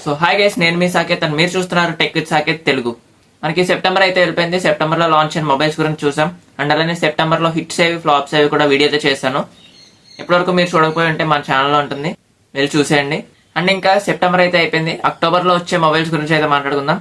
So hi guys, నేను మీ సాకేత్ అని మీరు చూస్తున్నారు టెక్ విత్ సాకేత్ తెలుగు. మనకి సెప్టెంబర్ అయితే వెళ్ళిపోయింది. సెప్టెంబర్ లో లాంచ్ అయిన మొబైల్స్ గురించి చూసాం. అండ్ అలానే సెప్టెంబర్ లో హిట్స్ ఏవి ఫ్లాప్స్ ఏవి కూడా వీడియో అయితే చేశాను. ఇప్పటివరకు మీరు చూడకపోయి ఉంటే మన ఛానల్లో ఉంటుంది, వెళ్ళి చూసేయండి. అండ్ ఇంకా సెప్టెంబర్ అయితే అయిపోయింది. అక్టోబర్ లో వచ్చే మొబైల్స్ గురించి అయితే మాట్లాడుకుందాం.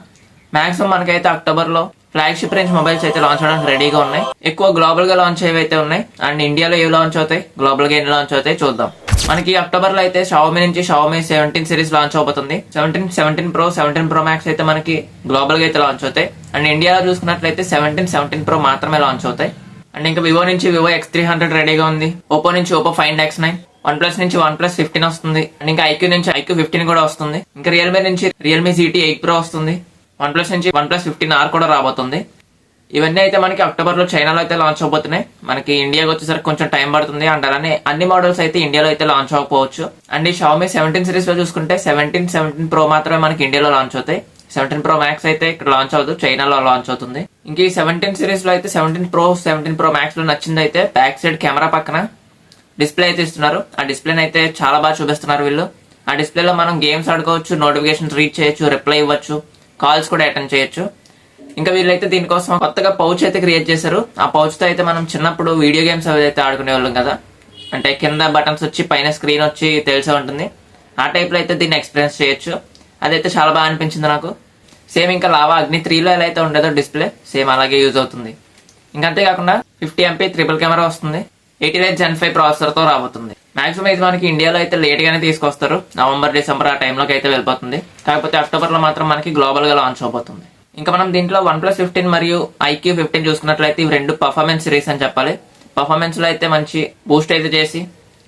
మాక్సిమం మనకైతే అక్టోబర్ లో ఫ్లాగ్షిప్ రేంజ్ మొబైల్స్ అయితే లాంచ్ అవడానికి రెడీగా ఉన్నాయి. ఎక్కువ గ్లోబల్ గా లాంచ్ ఏవైతే ఉన్నాయి అండ్ ఇండియాలో ఏవి లాంచ్ అవుతాయి, గ్లోబల్ గా ఎన్ని లాంచ్ అవుతాయి చూద్దాం. మనకి అక్టోబర్ లో అయితే షావమీ నుంచి షావమీ 17 సిరీస్ లాంచ్ అవబోతుంది. 17 Pro 17 Pro Max అయితే మనకి గ్లోబల్ గా అయితే లాంచ్ అవుతాయి. అండ్ ఇండియాలో చూసుకున్నట్లయితే 17 Pro మాత్రమే లాంచ్ అవుతాయి. అండ్ ఇంకా వివో నుంచి వివో X300 రెడీగా ఉంది. ఓపో నుంచి Oppo Find X9, one plus నుంచి వన్ ప్లస్ 15 వస్తుంది. అండ్ ఇంకా ఐక్యూ నుంచి ఐక్యూ 15 కూడా వస్తుంది. ఇంకా రియల్మీ నుంచి రియల్మీ GT 8 Pro వస్తుంది. వన్ ప్లస్ నుంచి వన్ ప్లస్ 15R కూడా రాబోతుంది. ఇవన్నీ అయితే మనకి అక్టోబర్ లో చైనాలో అయితే లాంచ్ అవబోతున్నాయి. మనకి ఇండియాకి వచ్చేసరికి కొంచెం టైం పడుతుంది. అండ్ అలానే అన్ని మోడల్స్ అయితే ఇండియాలో అయితే లాంచ్ అవ్వకపోవచ్చు. అండ్ ఈ షావమీ 17 సిరీస్ లో చూసుకుంటే 17 Pro మాత్రమే మనకి ఇండియాలో లాంచ్ అవుతాయి. 17 Pro Max అయితే ఇక్కడ లాంచ్ అవుతుంది, చైనాలో లాంచ్ అవుతుంది. ఇంక ఈ 17 సిరీస్ లో అయితే 17 Pro 17 Pro Max లో నచ్చింది అయితే బ్యాక్ సైడ్ కెమెరా పక్కన డిస్ప్లే అయితే ఇస్తున్నారు. ఆ డిస్ప్లేని అయితే చాలా బాగా చూపిస్తున్నారు వీళ్ళు. ఆ డిస్ప్లేలో మనం గేమ్స్ ఆడుకోవచ్చు, నోటిఫికేషన్స్ రీడ్ చేయొచ్చు, రిప్లై ఇవ్వచ్చు, కాల్స్ కూడా అటెండ్ చేయొచ్చు. ఇంకా వీళ్ళైతే దీనికోసం కొత్తగా పౌచ్ అయితే క్రియేట్ చేశారు. ఆ పౌచ్ తో అయితే మనం చిన్నప్పుడు వీడియో గేమ్స్ అవి అయితే ఆడుకునే వాళ్ళం కదా, అంటే కింద బటన్స్ వచ్చి పైన స్క్రీన్ వచ్చి తెలిసే ఉంటుంది. ఆ టైప్ లో అయితే దీన్ని ఎక్స్పీరియన్స్ చేయొచ్చు. అదైతే చాలా బాగా అనిపించింది నాకు. సేమ్ ఇంకా లావా అగ్ని 3లో ఎలా అయితే ఉండేదో డిస్ప్లే సేమ్ అలాగే యూజ్ అవుతుంది. ఇంకా అంతేకాకుండా 50 MP ట్రిపుల్ కెమెరా వస్తుంది. 88 Gen 5 ప్రాసెసర్ తో రాబోతుంది. మాక్సిమం అయితే మనకి ఇండియాలో అయితే లేట్ గానే తీసుకొస్తారు, నవంబర్ డిసెంబర్ ఆ టైంలోకి అయితే వెళ్ళిపోతుంది. కాకపోతే అక్టోబర్ లో మాత్రం మనకి గ్లోబల్ గా లాంచ్ అవబోతుంది. ఇంకా మనం దీంట్లో వన్ ప్లస్ 15 మరియు ఐక్యూ 15 చూసుకున్నట్లయితే ఇవి రెండు పర్ఫార్మెన్స్ సిరీస్ అని చెప్పాలి. పర్ఫార్మెన్స్ లో అయితే మంచి బూస్ట్ అయితే చేసి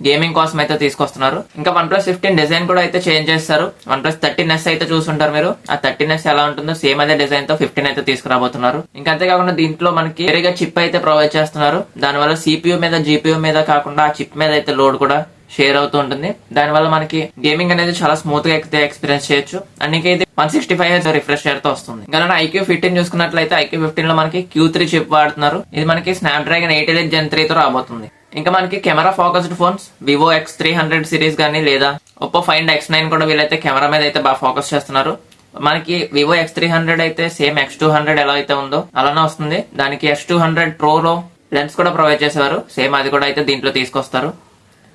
గేమింగ్ కోసం అయితే తీసుకొస్తున్నారు. ఇంకా వన్ ప్లస్ 15 డిజైన్ కూడా అయితే చేంజ్ చేస్తారు. వన్ ప్లస్ 13S అయితే చూసుంటారు మీరు. ఆ 13S ఎలా ఉంటుందో సేమ్ అదే డిజైన్ తో 15 అయితే తీసుకురాబోతున్నారు. ఇంకా అంతేకాకుండా దీంట్లో మనకి వేరేగా చిప్ అయితే ప్రొవైడ్ చేస్తున్నారు. దానివల్ల CPU మీద GPU మీద కాకుండా ఆ చిప్ మీద అయితే లోడ్ కూడా షేర్ అవుతూ ఉంటుంది. దానివల్ల మనకి గేమింగ్ అనేది చాలా స్మూత్ గా అయితే ఎక్స్పీరియన్స్ చేయొచ్చు. అండ్ ఇంకా ఇది 165Hz రిఫ్రెష్ రేట్ తో వస్తుంది. ఇంకా ఐక్యూ 15 చూసుకున్నట్లయితే ఐక్యూ 15 లో మనకి Q3 చిప్ వాడుతున్నారు. ఇది మనకి స్నాప్డ్రాగన్ 888 Gen 3 తో రాబోతుంది. ఇంకా మనకి camera focused phones Vivo X300 series గానీ లేదా ఒప్పో Find X9 కూడా వీళ్ళైతే కెమెరా మీద అయితే బాగా ఫోకస్ చేస్తున్నారు. మనకి వివో X300 అయితే సేమ్ X200 ఎలా అయితే ఉందో అలానే వస్తుంది. దానికి S200 Pro లో లెన్స్ కూడా ప్రొవైడ్ చేసేవారు, సేమ్ అది కూడా అయితే దీంట్లో తీసుకొస్తారు.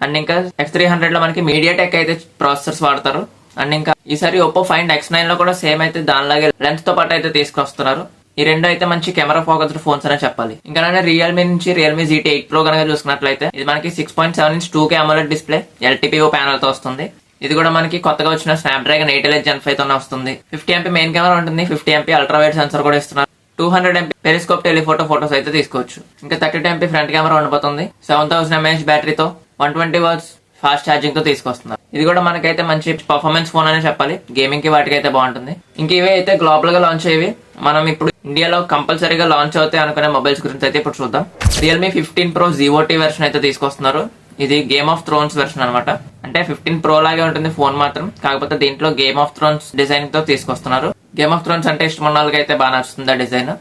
అండ్ ఇంకా X300 లో మనకి మీడియాటెక్ అయితే ప్రాసెసర్స్ వాడతారు. అండ్ ఇంకా ఈసారి ఒప్పో Find X9 లో కూడా సేమ్ అయితే దానిలాగే లెన్స్ తో పాటు అయితే తీసుకొస్తున్నారు. ఈ రెండు అయితే మంచి కెమెరా ఫోకస్డ్ ఫోన్స్ అనే చెప్పాలి. ఇంకా రియల్మీ నుంచి రియల్మీ GT 8 Pro కనుక చూసుకున్నట్లయితే ఇది మనకి 6.7 inch 2K AMOLED display LTPO panel తో వస్తుంది. ఇది కూడా మనకి కొత్తగా వచ్చిన స్నాప్డ్రాగన్ 888 Gen 5 తోనే వస్తుంది. 50 MP మెయిన్ కెమెరా ఉంటుంది. 50 MP అల్ట్రా వైడ్ సెన్సర్ కూడా ఇస్తున్నారు. 200 MP పెరిస్కోప్ టెలిఫోటో ఫోటోస్ అయితే తీసుకోవచ్చు. ఇంకా 32 MP ఫ్రంట్ కెమెరా ఉండబోతుంది. 7000 mAh బ్యాటరీతో 120 watts ఫాస్ట్ ఛార్జింగ్ తో తీసుకొస్తున్నారు. ఇది కూడా మనకైతే మంచి పర్ఫార్మెన్స్ ఫోన్ అనే చెప్పాలి. గేమింగ్ కి వాటికి అయితే బాగుంటుంది. ఇంక ఇవే అయితే గ్లోబల్ గా లాంచ్ అయ్యేవి. మనం ఇండియాలో కంపల్సరీగా లాంచ్ అవుతాయి అనుకునే మొబైల్స్ గురించి అయితే ఇప్పుడు చూద్దాం. రియల్మీ 15 Pro ZOT వెర్షన్ అయితే తీసుకొస్తున్నారు. ఇది గేమ్ ఆఫ్ థ్రోన్స్ వెర్షన్ అనమాట. అంటే 15 Pro లాగే ఉంటుంది ఫోన్ మాత్రం, కాకపోతే దీంట్లో గేమ్ ఆఫ్ థ్రోన్స్ డిజైన్ తో తీసుకొస్తున్నారు. గేమ్ ఆఫ్ థ్రోన్స్ అంటే ఇష్టం ఉన్న వాళ్ళకి అయితే బాగా నచ్చుతుంది ఆ డిజైన్.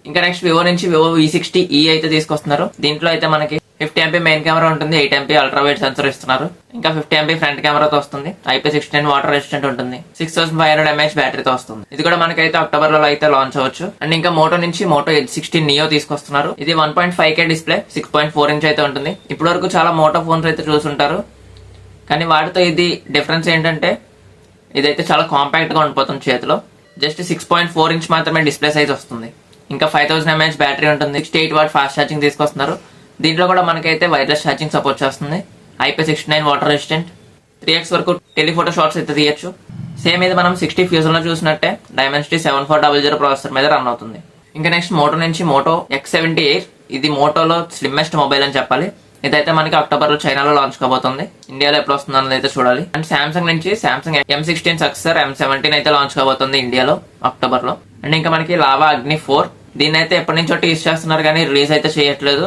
ఇంకా నెక్స్ట్ వివో నుంచి వివో V60e అయితే తీసుకొస్తున్నారు. దీంట్లో అయితే మనకి 50 MP మెయిన్ కెమెరా ఉంటుంది. 8 MP అల్ట్రా వైడ్ సెన్సర్ ఇస్తున్నారు. ఇంకా 50 MP ఫ్రంట్ కెమెరాతో వస్తుంది. IP69 వాటర్ రెసిస్టెంట్ ఉంటుంది. 6500 mAh బ్యాటరీతో వస్తుంది. ఇది కూడా మనకైతే అక్టోబర్ లో అయితే లాంచ్ అవ్వచ్చు. అండ్ ఇంకా మోటో నుంచి మోటో H16 Neo తీసుకొస్తున్నారు. ఇది 1.5K డిస్ప్లే 6.4 inch అయితే ఉంటుంది. ఇప్పటి వరకు చాలా మోటో ఫోన్స్ అయితే చూసుంటారు, కానీ వాటితో ఇది డిఫరెన్స్ ఏంటంటే ఇదైతే చాలా కాంపాక్ట్ గా ఉండిపోతుంది చేతిలో. జస్ట్ 6.4 inch మాత్రమే డిస్ప్లే సైజ్ వస్తుంది. ఇంకా 5000 mAh బ్యాటరీ ఉంటుంది. 68 watt ఫాస్ట్ ఛార్జింగ్ తీసుకొస్తున్నారు. దీంట్లో కూడా మనకైతే వైర్లెస్ ఛార్జింగ్ సపోర్ట్ చేస్తుంది. IP69 వాటర్ రెసిస్టెంట్, 3x వరకు టెలిఫోటో షాట్స్ అయితే తీయచ్చు. సేమ్ ఇది మనం 60 ఫ్యూజన్ లో చూసినట్టే Dimensity 7400 ప్రాసెసర్ మీద రన్ అవుతుంది. ఇంకా నెక్స్ట్ మోటో నుంచి మోటో X70 ఇది మోటోలో స్లిమ్మెస్ట్ మొబైల్ అని చెప్పాలి. ఇదైతే మనకి అక్టోబర్ లో చైనాలో లాంచ్ కాబోతుంది. ఇండియాలో ఎప్పుడు వస్తుంది అన్నది అయితే చూడాలి. అండ్ సామ్సంగ్ నుంచి సామ్సంగ్ M16 సక్సెసర్ M17 అయితే లాంచ్ కాబోతుంది ఇండియాలో అక్టోబర్ లో. అండ్ ఇంకా మనకి లావా అగ్ని 4 దీన్ని అయితే ఎప్పటి నుంచో టీస్ చేస్తున్నారు కానీ రిలీజ్ అయితే చేయట్లేదు.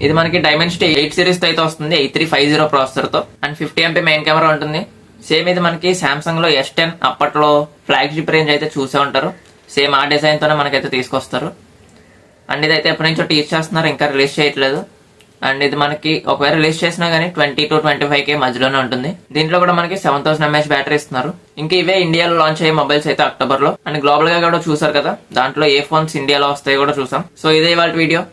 ఇది మనకి Dimensity 8 సిరీస్ తో అయితే వస్తుంది. 8350 ప్రాసెసర్ తో. అండ్ 50 MP మెయిన్ కెమెరా ఉంటుంది. సేమ్ ఇది మనకి సామ్సంగ్ లో S10 అప్పట్లో ఫ్లాగ్షిప్ రేంజ్ అయితే చూసే ఉంటారు. సేమ్ ఆ డిజైన్ తోనే మనకైతే తీసుకొస్తారు. అండ్ ఇదైతే ఎప్పటి నుంచో టీచ్ చేస్తున్నారు, ఇంకా రిలీజ్ చేయట్లేదు. అండ్ ఇది మనకి ఒకవేళ రిలీజ్ చేసినా గానీ 20 to 25K మధ్యలోనే ఉంటుంది. దీంట్లో కూడా మనకి 7000 mAh బ్యాటరీ ఇస్తున్నారు. ఇంకా ఇవే ఇండియాలో లాంచ్ అయ్యే మొబైల్స్ అయితే అక్టోబర్ లో. అండ్ గ్లోబల్ గా కూడా చూసారు కదా, దాంట్లో ఏ ఫోన్స్ ఇండియాలో వస్తాయో కూడా చూసాం. సో ఇదే ఇవాళ వీడియో.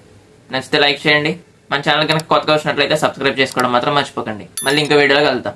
నచ్చితే లైక్ చేయండి. మన ఛానల్ కనుక కొత్తగా వచ్చినట్లయితే సబ్స్క్రైబ్ చేసుకోవడం మాత్రం మర్చిపోకండి. మళ్ళీ ఇంకో వీడియోలో కలుద్దాం.